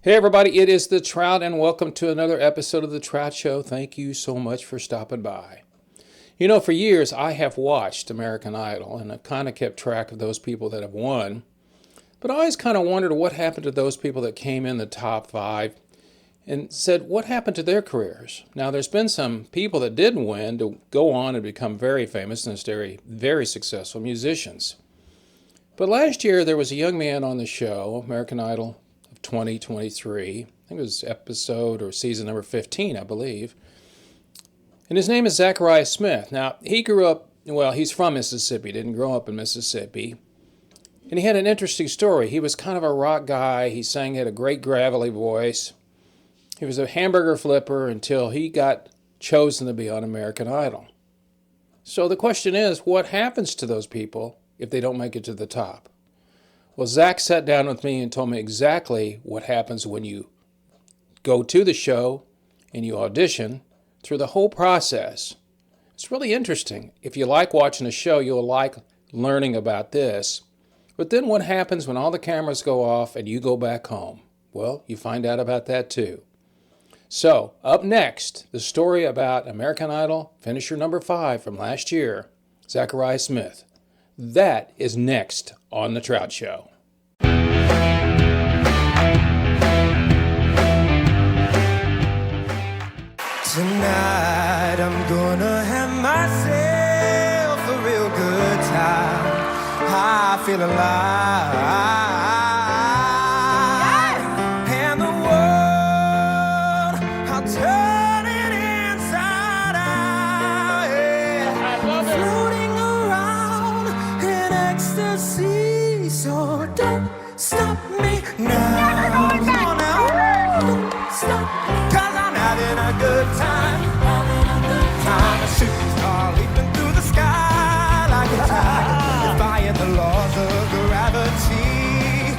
Hey everybody, it is the Trout and welcome to another episode of the Trout Show. Thank you so much for stopping by. You know, for years I have watched American Idol and I've kind of kept track of those people that have won. But I always kind of wondered what happened to those people that came in the top five and said, what happened to their careers? Now, there's been some people that didn't win to go on and become very famous and very, very successful musicians. But last year there was a young man on the show, American Idol 2023. I think it was episode or season number 15, I believe. And his name is Zachariah Smith. Now, he grew up, well, he's from Mississippi, didn't grow up in Mississippi. And he had an interesting story. He was kind of a rock guy. He sang, had a great gravelly voice. He was a hamburger flipper until he got chosen to be on American Idol. So the question is, what happens to those people if they don't make it to the top? Well, Zach sat down with me and told me exactly what happens when you go to the show and you audition through the whole process. It's really interesting. If you like watching a show, you'll like learning about this. But then what happens when all the cameras go off and you go back home? Well, you find out about that too. So, up next, the story about American Idol finisher number 5 from last year, Zachariah Smith. That is next on The Trout Show. Tonight I'm gonna have myself a real good time. I feel alive. And the world, I'll turn it inside out. Yeah. Floating around in ecstasy. So don't stop me now. Come on now. Don't stop me. 'Cause I'm having a good time. I'm a shooting star leaping through the sky like a tiger, defying the laws of gravity.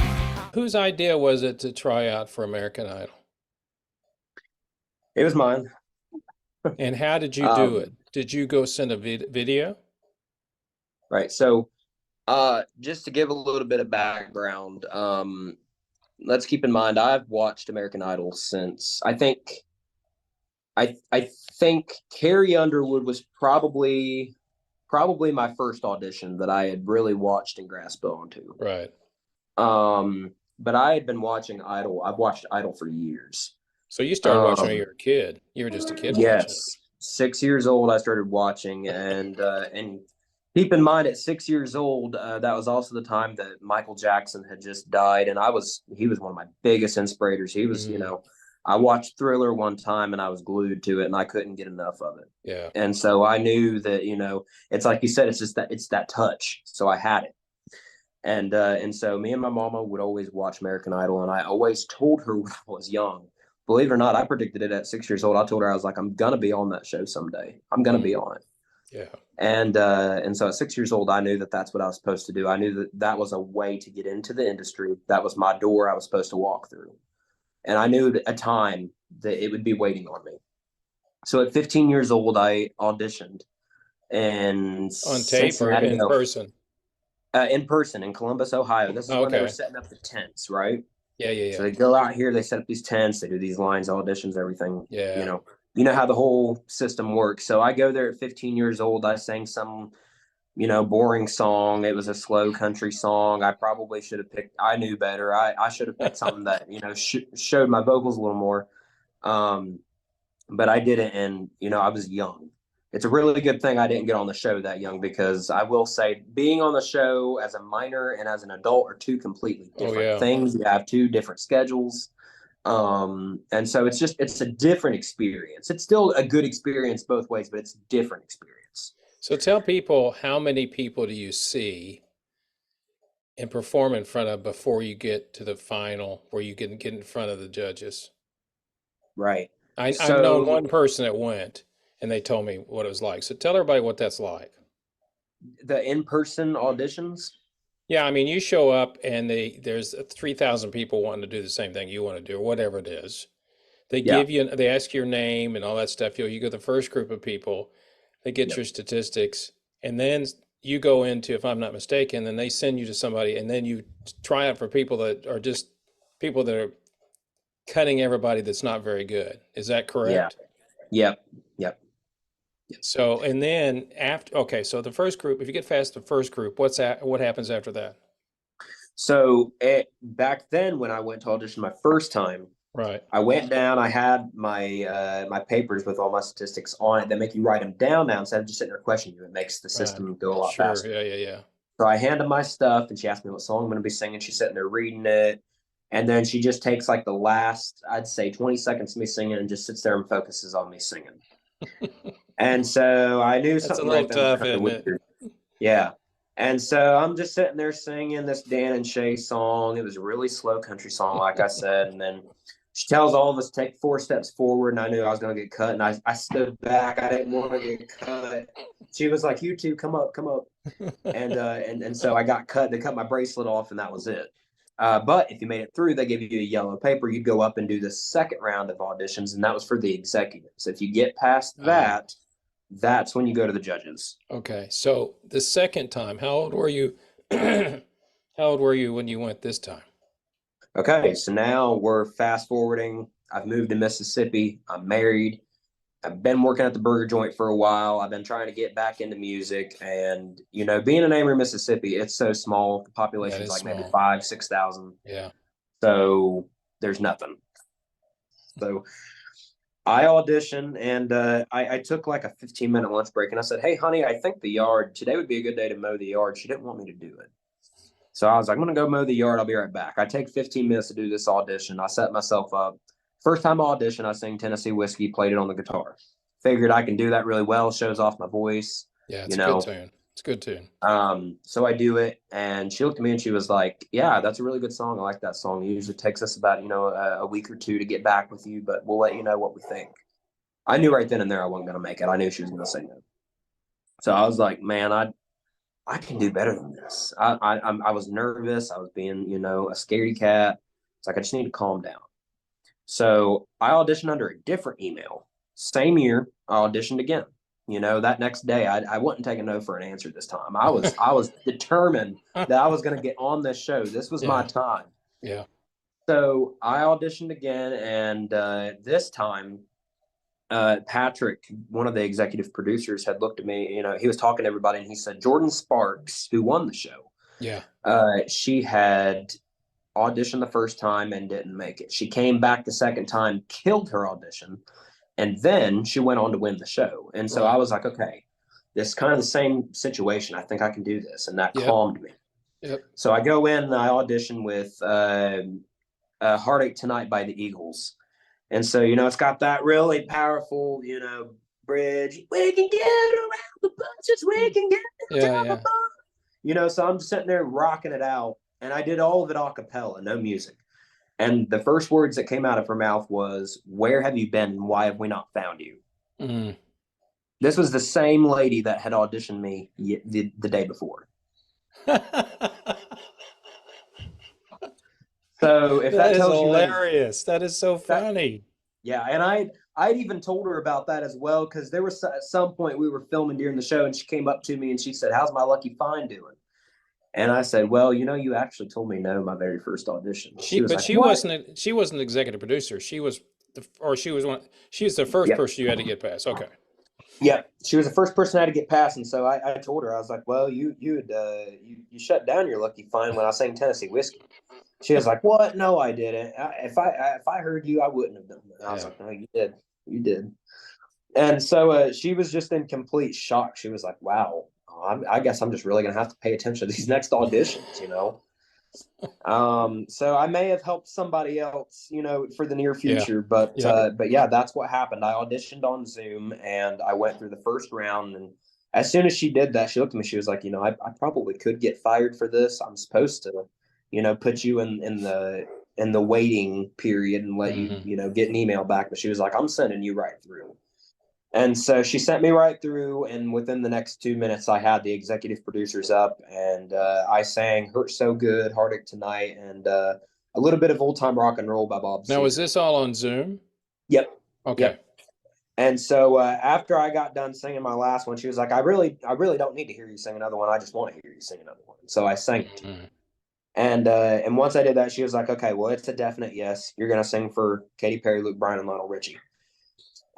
Whose idea was it to try out for American Idol? It was mine. And how did you do it? Did you go send a video? Right. So, just to give a little bit of background, let's keep in mind I've watched American Idol since I think Carrie Underwood was probably my first audition that I had really watched and grasped onto. Right. But I had been watching Idol. I've watched Idol for years. So you started watching when you were a kid. You were just a kid watching. Yes, 6 years old I started watching, and keep in mind at 6 years old that was also the time that Michael Jackson had just died, and he was one of my biggest inspirators. He was, I watched Thriller one time and I was glued to it and I couldn't get enough of it. Yeah. And so I knew that, it's like you said, it's that touch. So I had it. And so me and my mama would always watch American Idol, and I always told her when I was young, believe it or not, I predicted it at 6 years old. I told her, I was like, I'm going to be on that show someday. I'm going to be on it. Yeah. And so at 6 years old, I knew that that's what I was supposed to do. I knew that that was a way to get into the industry. That was my door I was supposed to walk through. And I knew a time that it would be waiting on me. So at 15 years old, I auditioned. And on tape or in person? In person in Columbus, Ohio. This is when they were setting up the tents, right? Yeah. So they go out here, they set up these tents, they do these lines, auditions, everything. Yeah. You know how the whole system works. So I go there at 15 years old. I sang some, boring song. It was a slow country song. I probably should have picked, I knew better. I should have picked something that, showed my vocals a little more. But I didn't. And, I was young. It's a really good thing I didn't get on the show that young, because I will say being on the show as a minor and as an adult are two completely different things. You have two different schedules. And so it's a different experience. It's still a good experience both ways, but it's a different experience. So tell people, how many people do you see and perform in front of before you get to the final where you get in front of the judges? Right. I've known one person that went and they told me what it was like. So tell everybody what that's like. The in-person auditions? Yeah, I mean, you show up and there's 3,000 people wanting to do the same thing you want to do, or whatever it is. They they ask your name and all that stuff. You go the first group of people, they get your statistics, and then you go into, if I'm not mistaken, then they send you to somebody, and then you try out for people that are just people that are cutting everybody that's not very good. Is that Yeah. correct? Yep. Yep. So, and then after, okay, so the first group, if you get past the first group, what happens after that? So back then, when I went to audition my first time, Right. I went down. I had my my papers with all my statistics on it. They make you write them down now instead of just sitting there questioning you. It makes the Right. system go a lot Sure. faster. Yeah, yeah, yeah. So I handed my stuff, and she asked me what song I'm going to be singing. She's sitting there reading it, and then she just takes like the last, I'd say, 20 seconds of me singing, and just sits there and focuses on me singing. And so I knew That's a something little right then was tough, kind of isn't it? weird. Yeah. And so I'm just sitting there singing this Dan and Shay song. It was a really slow country song, like I said. And then she tells all of us to take 4 steps forward, and I knew I was going to get cut. And I stood back. I didn't want to get cut. She was like, "You two, come up, come up." And so I got cut. They cut my bracelet off, and that was it. But if you made it through, they give you a yellow paper. You'd go up and do the second round of auditions, and that was for the executives. If you get past that, that's when you go to the judges. Okay. So the second time, how old were you? How old were you when you went this time? Okay, so now we're fast forwarding. I've moved to Mississippi. I'm married. I've been working at the burger joint for a while. I've been trying to get back into music. And, being in Amory, Mississippi, it's so small. The That population's is like maybe small. 5,000, 6,000. Yeah. So there's nothing. So I auditioned, and I took like a 15-minute lunch break, and I said, "Hey, honey, I think today would be a good day to mow the yard." She didn't want me to do it. So I was like, "I'm going to go mow the yard. I'll be right back." I take 15 minutes to do this audition. I set myself up. First time I auditioned, I sang Tennessee Whiskey, played it on the guitar. Figured I can do that really well, shows off my voice, Yeah, you it's a good know. tune. It's a good tune. So I do it, and she looked at me and she was like, "Yeah, that's a really good song. I like that song. It usually takes us about, a week or two to get back with you, but we'll let you know what we think." I knew right then and there I wasn't going to make it. I knew she was going to say no. So I was like, "Man, I can do better than this." I was nervous. I was being, a scaredy cat. It's like, I just need to calm down. So I auditioned under a different email. Same year, I auditioned again. That next day, I wouldn't take a no for an answer this time. I was determined that I was going to get on this show. This was my Yeah. time. Yeah. So I auditioned again, and this time, Patrick, one of the executive producers, had looked at me. He was talking to everybody, and he said, Jordan Sparks, who won the show, Yeah. she had auditioned the first time and didn't make it. She came back the second time, killed her audition, and then she went on to win the show. And so Right. I was like, okay, this is kind of the same situation. I think I can do this. And that Yep. calmed me. Yep. So I go in and I audition with Heartache Tonight by the Eagles. And so, it's got that really powerful, bridge. We can get around the bunches. We can get Yeah. Yeah. So I'm sitting there rocking it out. And I did all of it a cappella, no music. And the first words that came out of her mouth was, "Where have you been and why have we not found you?" Mm. This was the same lady that had auditioned me the day before. So if that That is tells you anything, hilarious. That is so funny. yeah. And I'd even told her about that as well, because there was at some point we were filming during the show, and she came up to me and she said, "How's my Lucky Find doing?" And I said, "Well, you actually told me no my very first audition." She was like, "What?" She wasn't the executive producer. She was she was the first Yep. person you had to get past. Okay. Yeah, she was the first person I had to get past, and so I told her, I was like, "Well, you shut down your Lucky Find when I sang Tennessee Whiskey." She was like, "What? No, I didn't. If I heard you, I wouldn't have done that." I was like, "No, you did." And so she was just in complete shock. She was like, "Wow, I guess I'm just really gonna have to pay attention to these next auditions." So I may have helped somebody else, for the near future, but yeah, that's what happened. I auditioned on Zoom, and I went through the first round, and as soon as she did that, she looked at me, she was like, I probably could get fired for this. I'm supposed to, put you in the waiting period and let you, get an email back. But she was like, "I'm sending you right through." And so she sent me right through, and within the next 2 minutes, I had the executive producers up, and I sang "Hurt So Good," "Heartache Tonight," and a little bit of "Old Time Rock and Roll" by Bob Now, Seger. is this all on Zoom? Yep. Okay. Yep. And so after I got done singing my last one, she was like, I really don't need to hear you sing another one. I just want to hear you sing another one." So I sang it. Mm-hmm. And once I did that, she was like, okay, well, it's a definite yes. You're going to sing for Katy Perry, Luke Bryan, and Lionel Richie.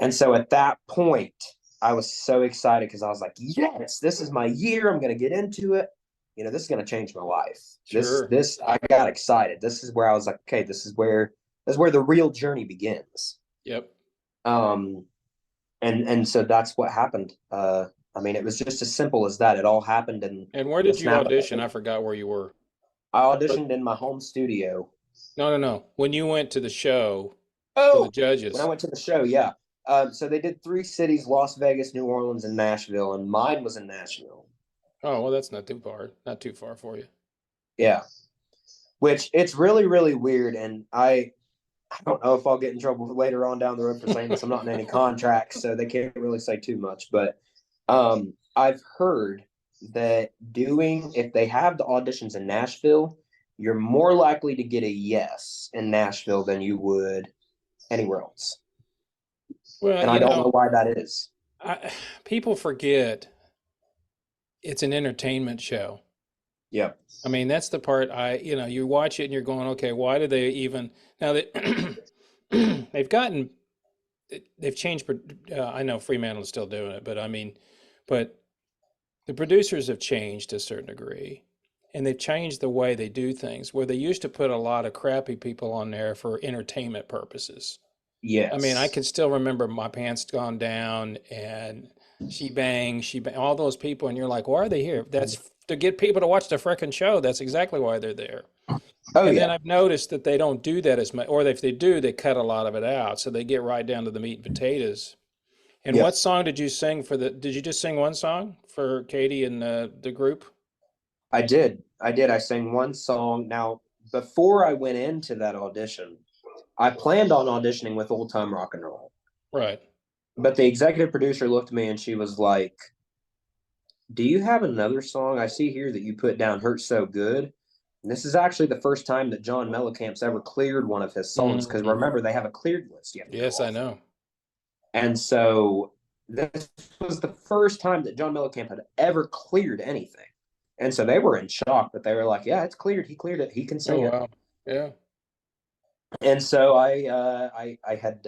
And so at that point, I was so excited because I was like, yes, this is my year. I'm going to get into it. This is going to change my life. Sure. I got excited. This is where I was like, okay, this is where the real journey begins. Yep. And so that's what happened. I mean, it was just as simple as that. It all happened in And where the did you snap of a audition? finger. I forgot where you were. I But auditioned in my home studio. no. When you went to the show for the Oh, when I judges. went to the show, yeah. So they did 3 cities: Las Vegas, New Orleans, and Nashville, and mine was in Nashville. Oh, well, that's not too far. Not too far for you. Yeah, which it's really, really weird, and I don't know if I'll get in trouble later on down the road for saying this. I'm not in any contracts, so they can't really say too much. But I've heard that if they have the auditions in Nashville, you're more likely to get a yes in Nashville than you would anywhere else. Well, And I don't know why that is. people forget it's an entertainment show. Yeah. I mean, that's the part you watch it and you're going, okay, why do they even now that they've changed. I know Fremantle's still doing it, but I mean, but the producers have changed to a certain degree, and they've changed the way they do things. Where they used to put a lot of crappy people on there for entertainment purposes. I mean, I Yes. can still remember My Pants Gone Down and She Bang, all those people, and you're like, why are they here? That's to get people to watch the frickin' show. That's exactly why they're there. Oh And then yeah. I've noticed that they don't do that as much, or if they do, they cut a lot of it out. So they get right down to the meat and potatoes. And Yep. what song did you sing did you just sing one song for Katie and the group? I did. I sang one song. Now, before I went into that audition, I planned on auditioning with Old Time Rock and Roll. Right. But the executive producer looked at me and she was like, do you have another song? I see here that you put down Hurt So Good. And this is actually the first time that John Mellencamp's ever cleared one of his songs. Because Mm, remember, they have a cleared list you have to go yes, I off. know. And so this was the first time that John Mellencamp had ever cleared anything. And so they were in shock, but they were like, yeah, it's cleared. He cleared it. He can Oh sing it. wow. Yeah. And so I had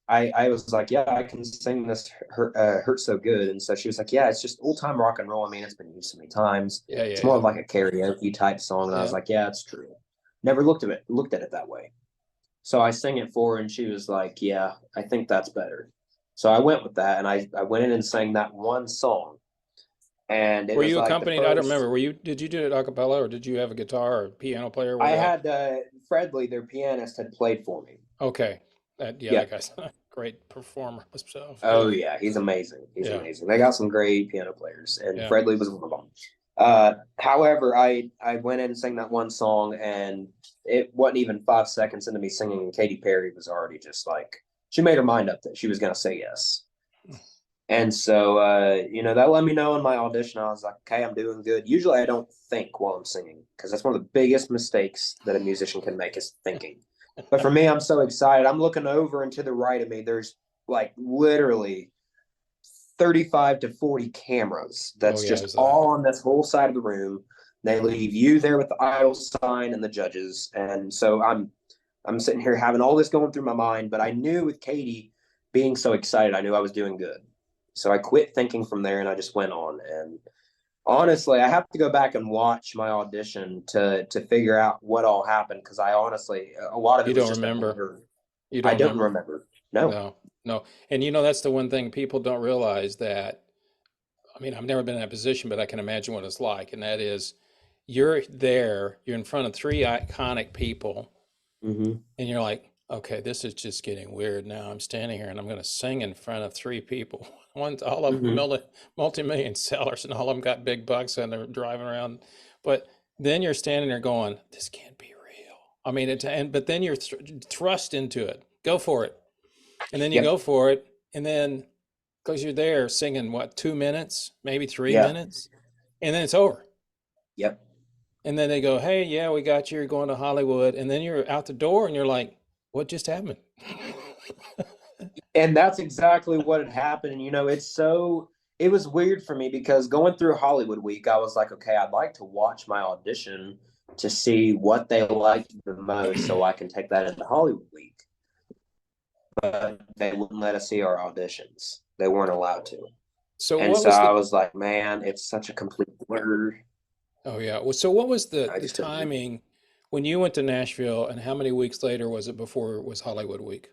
I was like, yeah, I can sing this hurt so good. And so she was like, yeah, it's just old time rock and roll. I mean, it's been used so many times. Yeah, It's yeah, more yeah. of like a karaoke type song. And I was Yeah. like, yeah, it's true. Never looked at it that way. So I sang it for her, and she was like, yeah, I think that's better. So I went with that, and I went in and sang that one song, and it Were was you like the accompanied? I don't first. remember. Did you do it a cappella or did you have a guitar or piano player? I What had Fredley, their pianist, had played for me. Okay. Yeah. That guy's a great performer himself. Oh Yeah. yeah, he's amazing. He's Yeah. amazing. They got some great piano players, and Yeah. Fredley was one of them. However, I went in and sang that one song, and it wasn't even 5 seconds into me singing, and Katy Perry was already just like she made her mind up that she was gonna say yes. And so that let me know in my audition. I was like, okay, I'm doing good. Usually I don't think while I'm singing because that's one of the biggest mistakes that a musician can make is thinking. But for me, I'm so excited. I'm looking over and to the right of me, there's like literally 35 to 40 cameras Oh that's yeah, just there's that. all on this whole side of the room. They leave you there with the idol sign and the judges. And so I'm sitting here having all this going through my mind, but I knew with Katie being so excited, I knew I was doing good. So I quit thinking from there and I just went on. And honestly, I have to go back and watch my audition to figure out what all happened because I honestly a lot of You it was don't just a remember. blur. You I don't don't remember. remember. No. No, no. And that's the one thing people don't realize that, I mean, I've never been in that position, but I can imagine what it's like. And that is you're there, you're in front of three iconic people, Mm-hmm. and you're like, okay, this is just getting weird now. I'm standing here and I'm going to sing in front of three people. All of them Mm-hmm. multi-million sellers, and all of them got big bucks and they're driving around. But then you're standing there going, this can't be real. I mean, but then you're thrust into it. Go for it. And then you Yep. go for it. And then, because you're there singing, what, 2 minutes, maybe three Yeah. minutes, and then it's over. Yep. And then they go, hey, yeah, we got you. You're going to Hollywood. And then you're out the door and you're like, what just happened? And that's exactly what had happened. And it was weird for me because going through Hollywood Week, I was like, okay, I'd like to watch my audition to see what they liked the most so I can take that into Hollywood Week. But they wouldn't let us see our auditions. They weren't allowed to. So And what so was I the? was like, man, it's such a complete blur. Oh yeah. Well, so what was I the just couldn't do it. timing when you went to Nashville, and how many weeks later was it before it was Hollywood Week?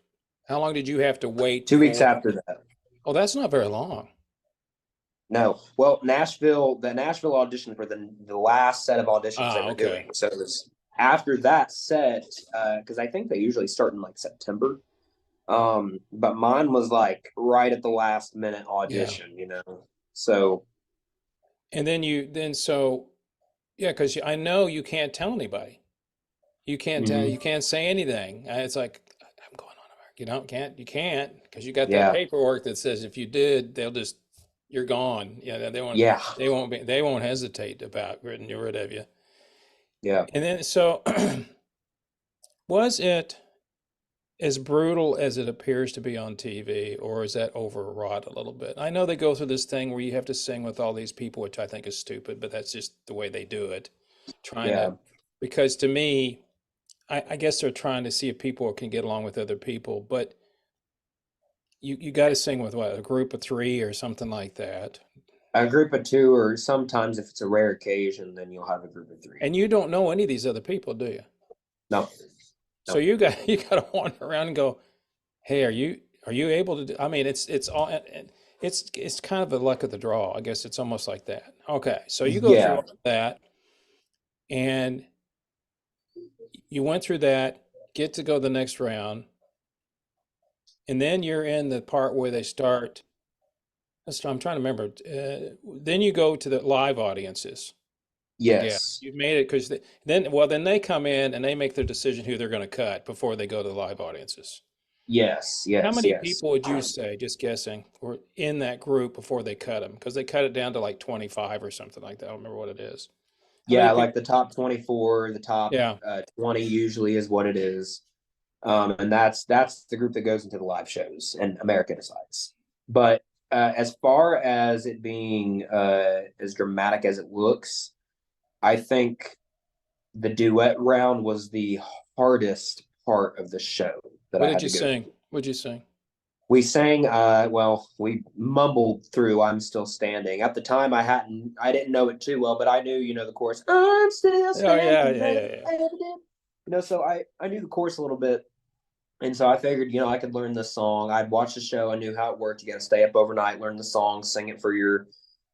How long did you have to wait 2 weeks for? after that. Oh, that's not very long. No. Well, the Nashville auditions were the last set of auditions they Ah, were okay. doing. So it was after that set, because I think they usually start in like September. But mine was like right at the last minute Yeah. audition, you know. So And then so yeah, because I know you can't tell anybody. You mhm. can't say anything. It's like I'm going on America. You can't because you got that Yeah, paperwork that says if you did, they'll just you're gone. Yeah, yeah, they won't hesitate about getting rid of you. yeah. And then so was it as brutal as it appears to be on TV, or is that overwrought a little bit? I know they go through this thing where you have to sing with all these people, which I think is stupid, but that's just the way they do it. Trying Yeah. to, because to me, I guess they're trying to see if people can get along with other people, but you got to sing with what, a group of three or something like that. A group of two, or sometimes if it's a rare occasion, then you'll have a group of three. And you don't know any of these other people, do you? No, So no. you got to wander around and go, hey, are you able to do, I mean, it's all it's kind of the luck of the draw. I guess it's almost like that. Okay, so you go through Yeah. all of that, and you went through that, get to go the next round, and then you're in the part where they start. I'm trying to remember. Then you go to the live audiences. I guess Yes. you've made it because then they come in and they make their decision who they're going to cut before they go to the live audiences. Yes. How Yes. many Yes. people would you say, just guessing, were in that group before they cut them? Because they cut it down to like 25 or something like that. I don't remember what it is. How many Yeah, like people? the top 24, the top Yeah. 20 usually is what it is. And that's the group that goes into the live shows, and America decides. But as far as it being as dramatic as it looks, I think the duet round was the hardest part of the show that What I did had you to go sing? through. What did you sing? We sang, well, we mumbled through "I'm Still Standing." At the time, I didn't know it too well, but I knew, the chorus. I'm still Oh yeah, standing, yeah, baby. yeah, yeah. So I knew the chorus a little bit, and so I figured, I could learn this song. I'd watched the show. I knew how it worked. You got to stay up overnight, learn the song, sing it for your,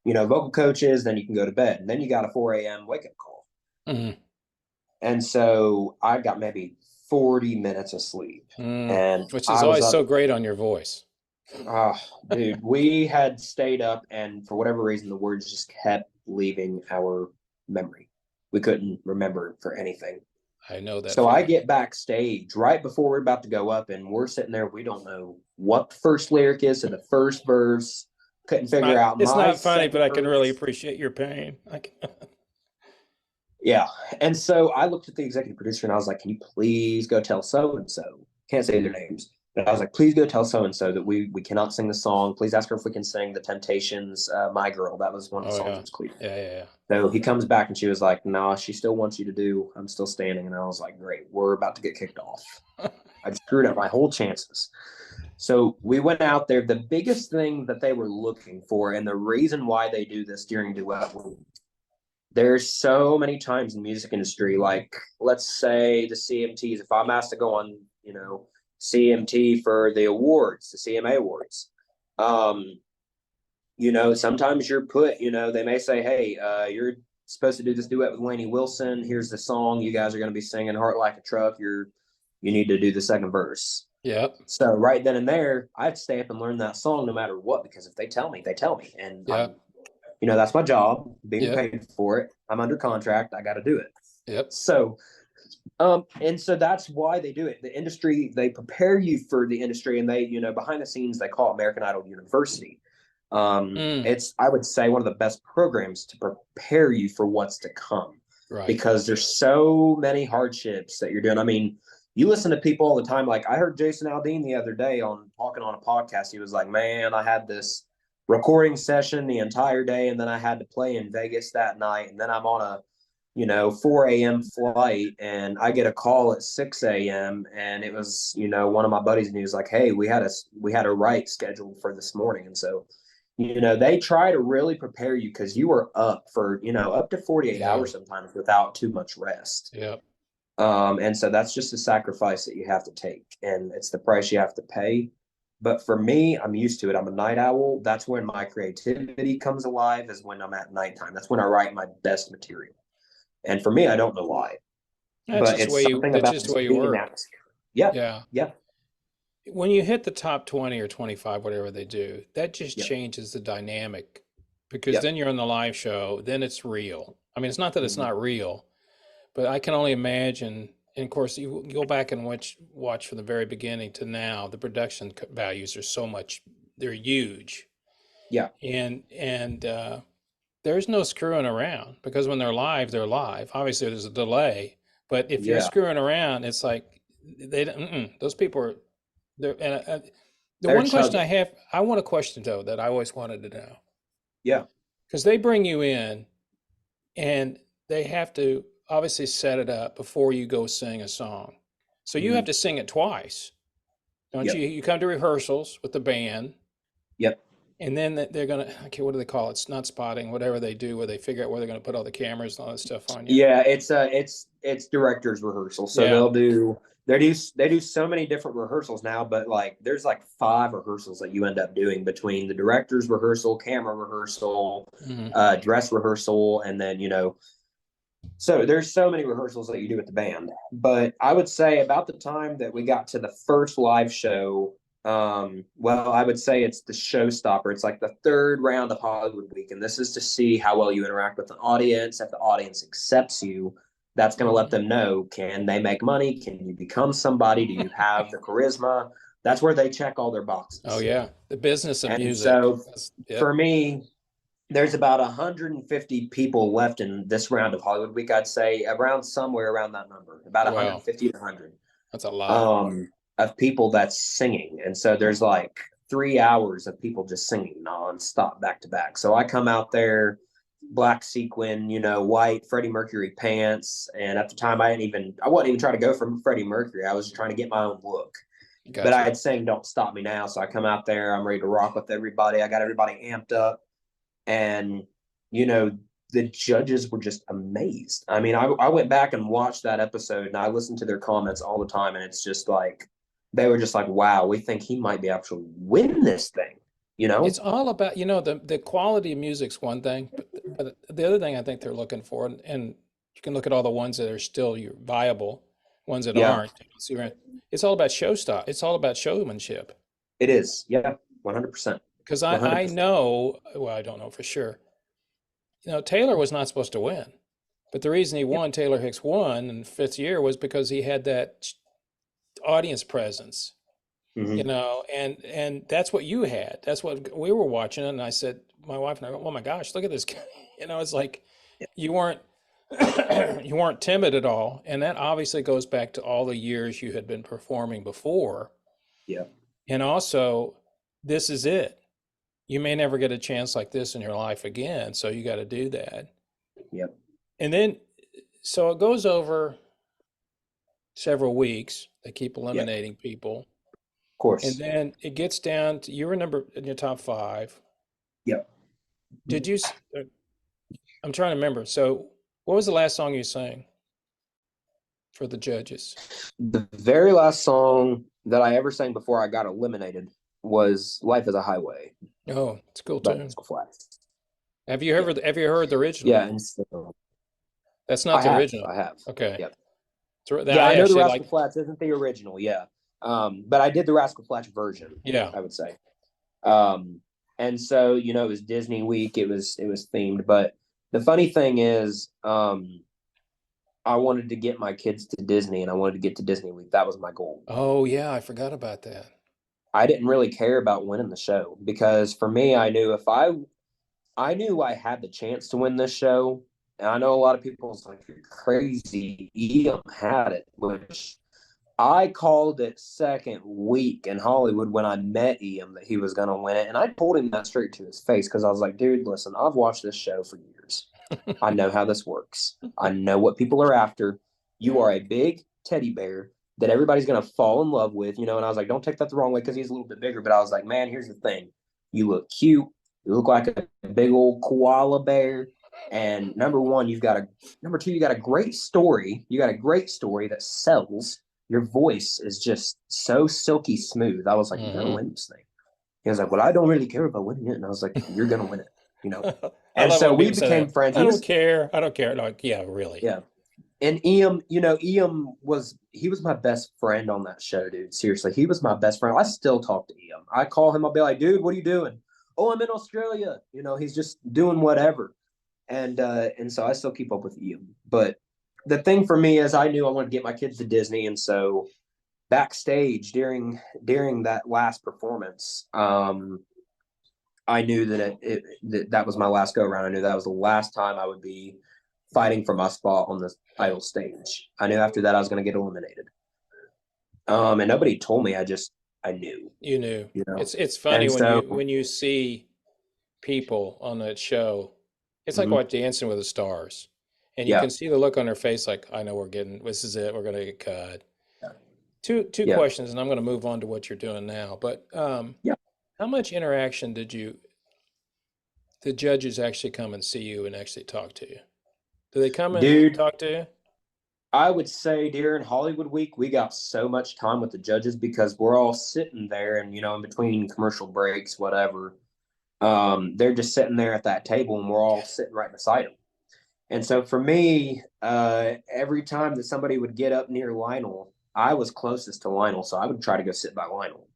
vocal coaches. Then you can go to bed. And then you got a 4 a.m. wake up call. Mm, And so I got maybe 40 minutes of sleep. And which is I was always up. so great on your voice. Oh, dude, we had stayed up, and for whatever reason, the words just kept leaving our memory. We couldn't remember for anything. I know that So I feeling. get backstage right before we're about to go up, and we're sitting there. We don't know what the first lyric is to the first verse. Couldn't figure out It's my not funny, but second I can really verse. appreciate your pain. Yeah. And so I looked at the executive producer and I was like, can you please go tell so and so? Can't say their names. But I was like, please go tell so and so that we cannot sing the song. Please ask her if we can sing the Temptations, My Girl. That was one of the Oh songs yeah, that was clear. yeah, yeah, So he comes back and she was like, no, she still wants you to do I'm Still Standing. And I was like, great, we're about to get kicked off. yeah. I screwed up my whole chances. So we went out there. The biggest thing that they were looking for, and the reason why they do this during duet, there's so many times in the music industry, like let's say the CMTs, if I'm asked to go on, CMT for the awards, the CMA awards, um, sometimes you're put, they may say, hey, you're supposed to do this duet with Lainey Wilson. Here's the song. You guys are going to be singing Heart Like a Truck. You need to do the second verse. Yep, So right then and there, I have to stay up and learn that song no matter what, because if they tell me, they tell me. And yep, that's my job, being yep, paid for it. I'm under contract. I got to do it. yep. So, and so that's why they do it. The industry, they prepare you for the industry, and they, behind the scenes, they call it American Idol University. Mm, It's, I would say, one of the best programs to prepare you for what's to come, right. because there's so many hardships that you're doing. I mean, you listen to people all the time. Like I heard Jason Aldean the other day on talking on a podcast. He was like, man, I had this recording session the entire day, and then I had to play in Vegas that night, and then I'm on a 4 a.m. flight, and I get a call at 6 a.m. and it was, one of my buddies, and he was like, "Hey, we had a write scheduled for this morning." And so, they try to really prepare you because you were up for, up to 48 Yeah. hours sometimes without too much rest. Yeah. And so that's just a sacrifice that you have to take, and it's the price you have to pay. But for me, I'm used to it. I'm a night owl. That's when my creativity comes alive, is when I'm at nighttime. That's when I write my best material. And for me, I don't know why, That's but just the it's way something that's about just the way you being in work. atmosphere. Yeah, Yeah. yeah, When you hit the top 20 or 25, whatever they do, that just yeah, changes the dynamic, because yeah. then you're on the live show, then it's real. I mean, it's not that it's Mhm. not real, but I can only imagine. And of course, you go back and watch from the very beginning to now, the production values are so much, they're huge. Yeah, And there's no screwing around, because when they're live, they're live. Obviously, there's a delay, but if you're yeah. screwing around, it's like they don't, those people are there. And the They're one question chugging. I want a question though that I always wanted to know, Yeah. because they bring you in and they have to obviously set it up before you go sing a song. So you have Mhm. to sing it twice, don't you? Yep. You come to rehearsals with the band, Yep. and then they're gonna, okay, what do they call it? It's not spotting, whatever they do, where they figure out where they're gonna put all the cameras and all that stuff on you. Yeah, it's director's rehearsal. So Yeah. they do so many different rehearsals now, but like there's like 5 rehearsals that you end up doing between the director's rehearsal, camera rehearsal, Mhm. dress rehearsal, and then so there's so many rehearsals that you do with the band. But I would say about the time that we got to the first live show, well, I would say it's the showstopper. It's like the third round of Hollywood Week, and this is to see how well you interact with the audience. If the audience accepts you, that's going to let Mhm. them know, can they make money? Can you become somebody? Do you have the charisma? That's where they check all their Oh boxes. yeah, the business of And music. so Yep. for me, there's about 150 people left in this round of Hollywood Week. I'd say around somewhere around that number, about Wow, 150 to 100 that's a lot. um, of people that's singing. And so there's like 3 hours of people just singing nonstop back to back. So I come out there, black sequin, white Freddie Mercury pants. And at the time, I wasn't even trying to go for Freddie Mercury. I was just trying to get my own look. But I Gotcha. had sang "Don't Stop Me Now," so I come out there. I'm ready to rock with everybody. I got everybody amped up, and you know the judges were just amazed. I mean, I went back and watched that episode, and I listened to their comments all the time, and it's just like they were just like, "Wow, we think he might be actually win this thing," you It's know? all about, the quality of music's one thing, but the other thing I think they're looking for, and you can look at all the ones that are still viable, ones that Yeah, aren't. See, right? It's all about show stuff. It's all about showmanship. it is. Yeah, 100%, Because one hundred I percent. know, well, I don't know for sure. Taylor was not supposed to win, but the reason he Yeah. won, Taylor Hicks won in fifth year, was because he had that audience presence. Hmm. And that's what you had. That's what we were watching, and I said, my wife and I, oh my gosh, look at this guy. It's like Yeah. you weren't you weren't timid at all, and that obviously goes back to all the years you had been performing before, Yeah. and also this is it. You may never get a chance like this in your life again, so you got to do that. Yeah. And then, so it goes over several weeks. They keep Yeah. Of eliminating people. And course. then it gets down to, you were number in your top five. Yeah. Did you? I'm trying to remember. So, what was the last song you sang for the judges? The very last song that I ever sang before I got eliminated was "Life Is a Highway" Oh, it's a cool by tune. Rascal Flatts. Have you Yeah. ever Have you heard the original? Yeah, and so That's not the original. I have. Okay. Yep. So Yeah, I I know the actually Rascal like. Flatts isn't the original. Yeah, but I did the Rascal Flatts version. Yeah. I would say. Um, and so it was Disney Week. It was themed. But the funny thing is, I wanted to get my kids to Disney, and I wanted to get to Disney Week. That was my goal. Oh yeah, I forgot about that. I didn't really care about winning the show because for me, I knew I had the chance to win this show. And I know a lot of people was like, "You're crazy. Edom had it," which I called it second week in Hollywood when I met Ian that he was going to win it. And I told him that straight to his face because I was like, dude, listen, I've watched this show for years. I know how this works. I know what people are after. You are a big teddy bear that everybody's going to fall in love with, And I was like, don't take that the wrong way because he's a little bit bigger. But I was like, man, here's the thing. You look cute. You look like a big old koala bear. And number two, you got a great story. You got a great story that sells. Your voice is just so silky smooth. I was like, you're going to win this thing. He was like, well, I don't really care about winning it. And I was like, you're going to win it. I And love so when we people say became that. friends. I don't care. I don't care. Like, yeah, really. Yeah. And Ian was my best friend on that show, dude. Seriously, he was my best friend. I still talk to Ian. I call him. I'll be like, dude, what are you doing? Oh, I'm in Australia. He's just doing whatever. And so I still keep up with Ian. But the thing for me is I knew I wanted to get my kids to Disney. And so backstage during that last performance, I knew that that was my last go around. I knew that was the last time I would be fighting for my spot on the idol stage. I knew after that I was going to get eliminated. And nobody told me. I knew. You knew. You know. It's funny And when so, you see people on that show. It's like watching Dancing with the Stars, and you yeah, can see the look on their face. Like, I know this is it. We're going to get cut. yeah, Two yeah, questions, and I'm going to move on to what you're doing now. But yeah. how much interaction did the judges actually come and see you and actually talk to you? Do they come and Dude, talk to you? I would say during Hollywood Week, we got so much time with the judges because we're all sitting there and, in between commercial breaks, whatever, they're just sitting there at that table and we're all sitting right beside them. And so for me, every time that somebody would get up near Lionel, I was closest to Lionel, so I would try to go sit by Lionel.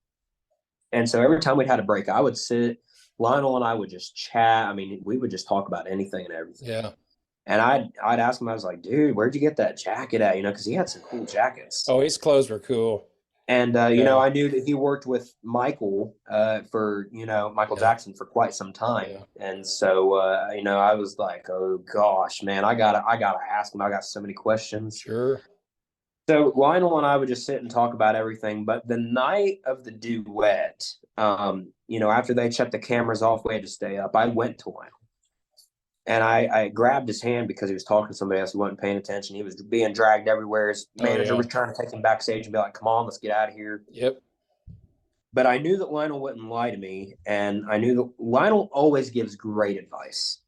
And so every time we'd had a break, I would sit. Lionel and I would just chat. I mean, we would just talk about anything and everything. Yeah. And I'd ask him, I was like, dude, where'd you get that jacket at? Because he had some cool jackets. Oh, his clothes were cool. And, Yeah. I knew that he worked with Michael for, Michael Yeah. Jackson for quite some time. Yeah. And so, I was like, oh, gosh, man, I gotta ask him. I got so many questions. Sure. So Lionel and I would just sit and talk about everything. But the night of the duet, after they shut the cameras off, we had to stay up. I went to Lionel. And I grabbed his hand because he was talking to somebody else who wasn't paying attention. He was being dragged everywhere. His manager was trying to take him backstage and be like, come on, let's get out of here. Yep. But I knew that Lionel wouldn't lie to me. And I knew that Lionel always gives great advice.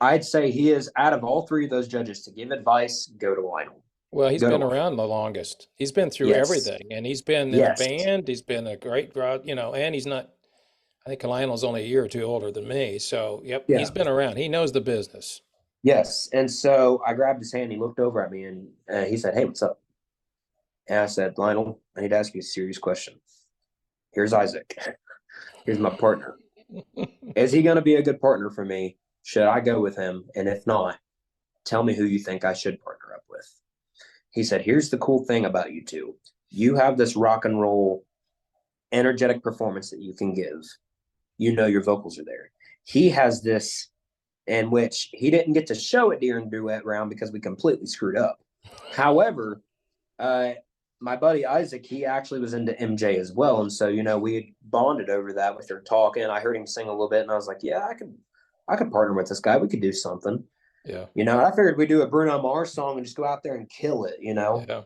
I'd say he is, out of all three of those judges to give advice, go to Lionel. Well, he's been around the longest. He's been through everything. And he's been in a band. He's been a great, and he's not, I think Lionel's only a year or two older than me. So, he's been around. He knows the business. Yes. And so I grabbed his hand. He looked over at me and he said, hey, what's up? And I said, Lionel, I need to ask you a serious question. Here's Isaac. Here's my partner. Is he going to be a good partner for me? Should I go with him? And if not, tell me who you think I should partner up with. He said, here's the cool thing about you two. You have this rock and roll, energetic performance that you can give. Your vocals are there. He has this in which he didn't get to show it during duet round because we completely screwed up. However, my buddy Isaac, he actually was into MJ as well. And so, we had bonded over that with her talking. I heard him sing a little bit and I was like, yeah, I could partner with this guy. We could do something. Yeah. I figured we'd do a Bruno Mars song and just go out there and kill it, Yeah.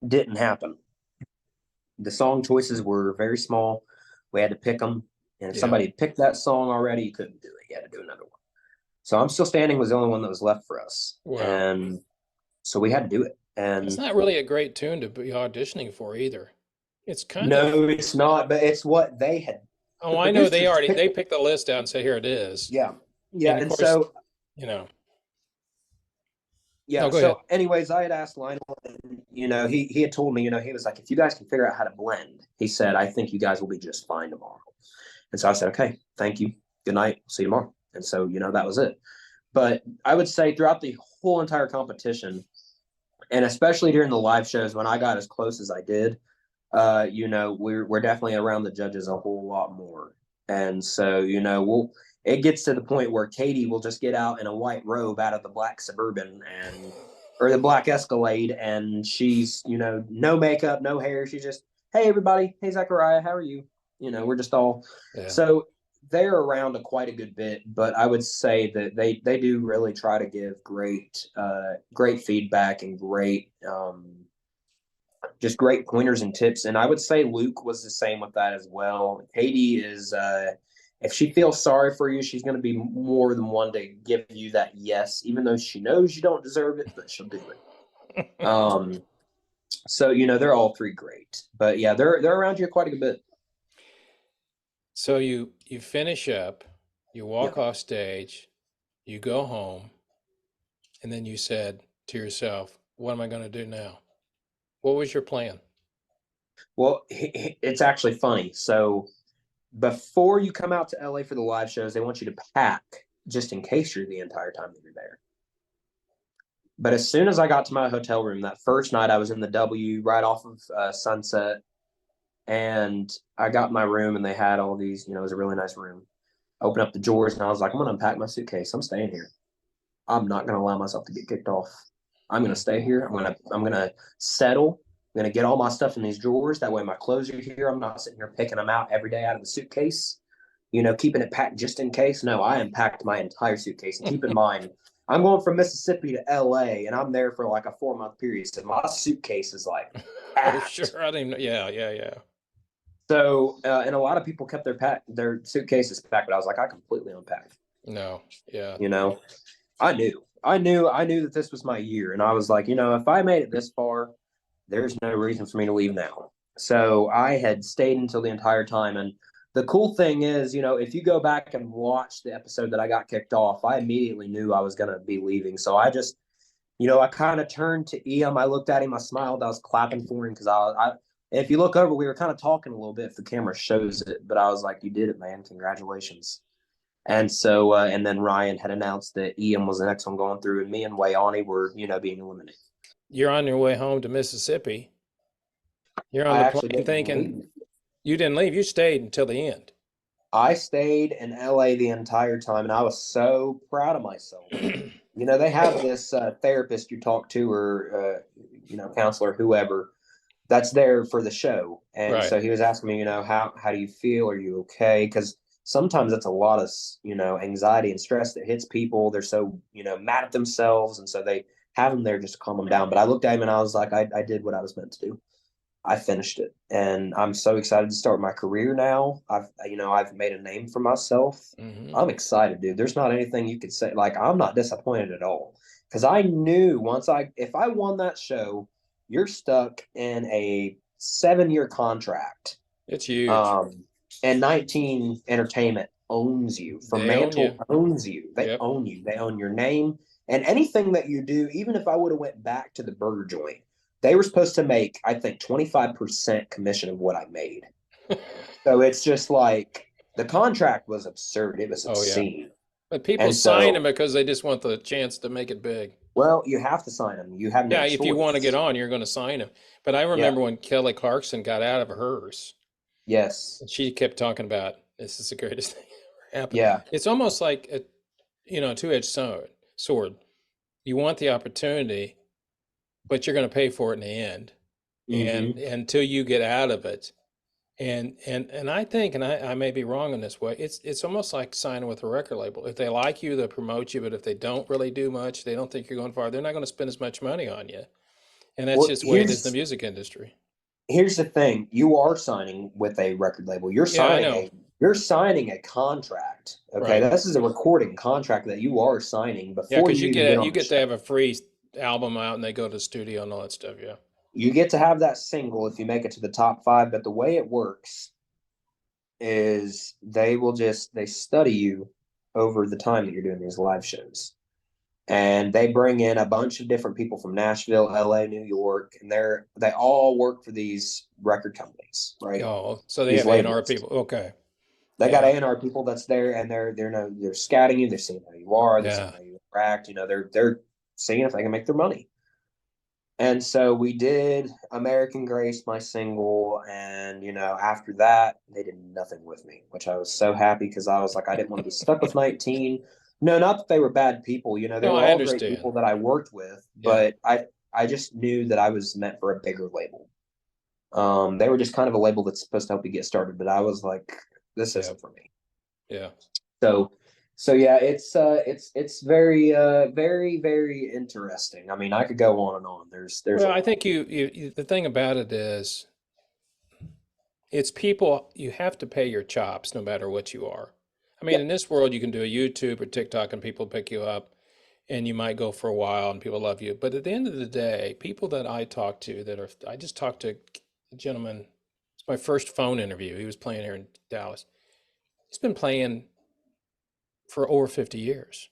Didn't happen. The song choices were very small. We had to pick them. And if somebody had picked that song already, you couldn't do it. You had to do another one. So I'm Still Standing was the only one that was left for us. Wow. And so we had to do it. And it's not really a great tune to be auditioning for either. It's kind No, it's not, but it's what they had. Oh, I know they picked the list out and say, here it is. Yeah. Yeah. And And of course, so, Yeah. yeah. No, go So ahead. anyways, I had asked Lionel, and, he had told me, he was like, if you guys can figure out how to blend, he said, I think you guys will be just fine tomorrow. And so I said, okay, thank you. Good night. See you tomorrow. And so, that was it. But I would say throughout the whole entire competition, and especially during the live shows when I got as close as I did, we're definitely around the judges a whole lot more. And so, it gets to the point where Katie will just get out in a white robe out of the black Suburban and or the black Escalade, and she's, no makeup, no hair. She's just, hey, everybody. Hey, Zachariah, how are you? We're just all. Yeah. So they're around quite a good bit, but I would say that they do really try to give great feedback and just great pointers and tips. And I would say Luke was the same with that as well. Katie is, if she feels sorry for you, she's going to be more than one to give you that yes, even though she knows you don't deserve it, but she'll do it. So they're all three great, but yeah, they're around you quite a bit. So you finish up, you walk Yeah. off stage, you go home, and then you said to yourself, "What am I going to do now?" What was your plan? Well, it's actually funny. So before you come out to LA for the live shows, they want you to pack just in case you're the entire time that you're there. But as soon as I got to my hotel room that first night, I was in the W right off of Sunset, and I got in my room, and they had all these, it was a really nice room. Open up the drawers, and I was like, I'm going to unpack my suitcase. I'm staying here. I'm not going to allow myself to get kicked off. I'm going to stay here. I'm going to settle. I'm going to get all my stuff in these drawers. That way my clothes are here. I'm not sitting here picking them out every day out of the suitcase, keeping it packed just in case. No, I unpacked my entire suitcase. And keep in mind, I'm going from Mississippi to LA, and I'm there for like a 4-month period. So my suitcase is like packed. Oh, sure. I didn't even know. Yeah. So, and a lot of people kept their suitcases packed, but I was like, I completely unpacked. No. Yeah. I knew that this was my year, and I was like, if I made it this far, there's no reason for me to leave now. So I had stayed until the entire time. And the cool thing is, if you go back and watch the episode that I got kicked off, I immediately knew I was going to be leaving. So I just, I kind of turned to Ian. I looked at him. I smiled. I was clapping for him because if you look over, we were kind of talking a little bit if the camera shows it. But I was like, you did it, man. Congratulations. And so, and then Ryan had announced that Ian was the next one going through, and me and Wayani were, being eliminated. You're on your way home to Mississippi. You're on I the actually plane didn't thinking leave. you didn't leave. You stayed until the end. I stayed in LA the entire time, and I was so proud of myself. They have this therapist you talk to, or counselor, whoever, that's there for the show. And Right. so he was asking me, how do you feel? Are you okay? Because sometimes that's a lot of anxiety and stress that hits people. They're so mad at themselves, and so they have them there just to calm them down. But I looked at him and I was like, I did what I was meant to do. I finished it, and I'm so excited to start my career now. I've made a name for myself. Mm-hmm. I'm excited, dude. There's not anything you could say. Like, I'm not disappointed at all, because I knew if I won that show, you're stuck in a 7-year contract. It's huge. And 19 Entertainment owns you. Fremantle owns you. They own you. They own your name, and anything that you do. Even if I would have went back to the burger joint, they were supposed to make, I think, 25% commission of what I made. So it's just like, the contract was absurd. It was obscene. But people sign them because they just want the chance to make it big. Well, you have to sign them. You have no choice. If you want to get on, you're going to sign them. But I remember when Kelly Clarkson got out of hers. Yes. And she kept talking about, this is the greatest thing ever happened. Yeah. It's almost like a two-edged sword. You want the opportunity, but you're going to pay for it in the end. Mm-hmm. And until you get out of it. And I think, and I may be wrong in this way, it's almost like signing with a record label. If they like you, they'll promote you, but if they don't really do much, they don't think you're going far, they're not going to spend as much money on you. And that's just the way it is in the music industry. Here's the thing. You are signing with a record label. You're signing a contract. Okay. Right. This is a recording contract that you are signing before because you get to have a free album out and they go to the studio and all that stuff. Yeah. You get to have that single if you make it to the top 5, but the way it works is they study you over the time that you're doing these live shows. And they bring in a bunch of different people from Nashville, LA, New York, and they all work for these record companies, right? Oh, so they have A&R people. Okay. They got A&R people that's there, and they're scouting you, they're seeing how you are, they're seeing how you interact, they're seeing if they can make their money. And so we did American Grace, my single, and, after that, they did nothing with me, which I was so happy because I was like, I didn't want to be stuck with 19. No, not that they were bad people. You know, they No, were I all great understand. people that I worked with, Yeah. but I just knew that I was meant for a bigger label. They were just kind of a label that's supposed to help you get started, but I was like, this Yeah. isn't for me. Yeah. So, so yeah, it's very very interesting. I mean, I could go on and on. There's a Well, I lot. think the thing about it is it's people, you have to pay your chops no matter what you are. I mean, in Yep. this world, you can do a YouTube or TikTok and people pick you up and you might go for a while and people love you. But at the end of the day, people that I talk to I just talked to a gentleman, it's my first phone interview. He was playing here in Dallas. He's been playing for over 50 years.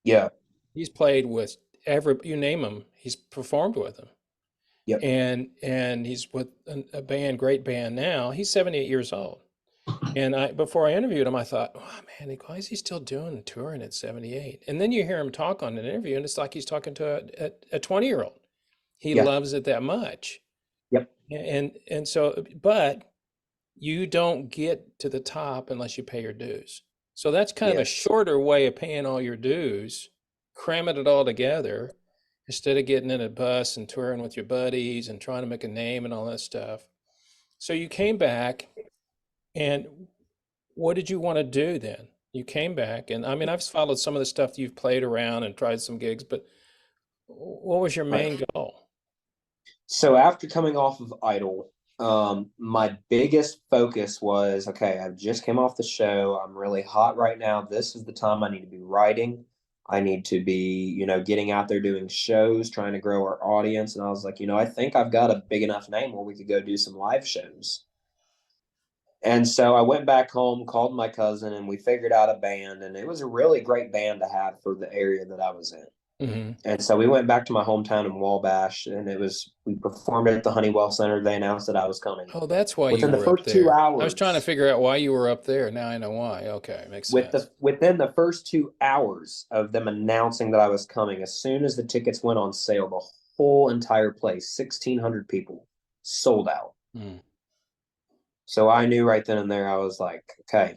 Yeah. He's played with you name him, he's performed with them. Yep. And he's with a band, great band now. He's 78 years old. And before I interviewed him, I thought, oh man, why is he still doing touring at 78? And then you hear him talk on an interview, and it's like he's talking to a 20-year-old. He Yeah. loves it that much. Yep. And so, but you don't get to the top unless you pay your dues. So that's kind of a Yes. shorter way of paying all your dues, cramming it all together instead of getting in a bus and touring with your buddies and trying to make a name and all that stuff. So you came back, and what did you want to do then? You came back, and I mean, I've followed some of the stuff you've played around and tried some gigs, but what was your Right. main goal? So after coming off of Idol, my biggest focus was, okay, I just came off the show. I'm really hot right now. This is the time I need to be writing. I need to be, getting out there doing shows, trying to grow our audience. And I was like, I think I've got a big enough name where we could go do some live shows. And so I went back home, called my cousin, and we figured out a band. And it was a really great band to have for the area that I was in. Hmm. And so we went back to my hometown in Wabash, and we performed at the Honeywell Center. They announced that I was coming. Oh, that's why you Within the were up first two there. I was trying to hours, figure out why you were up there. Now I know why. Okay, makes sense. within the first 2 hours of them announcing that I was coming, as soon as the tickets went on sale, the whole entire place, 1,600 people, sold out. Mm. So I knew right then and there, I was like, okay,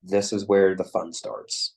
this is where the fun starts.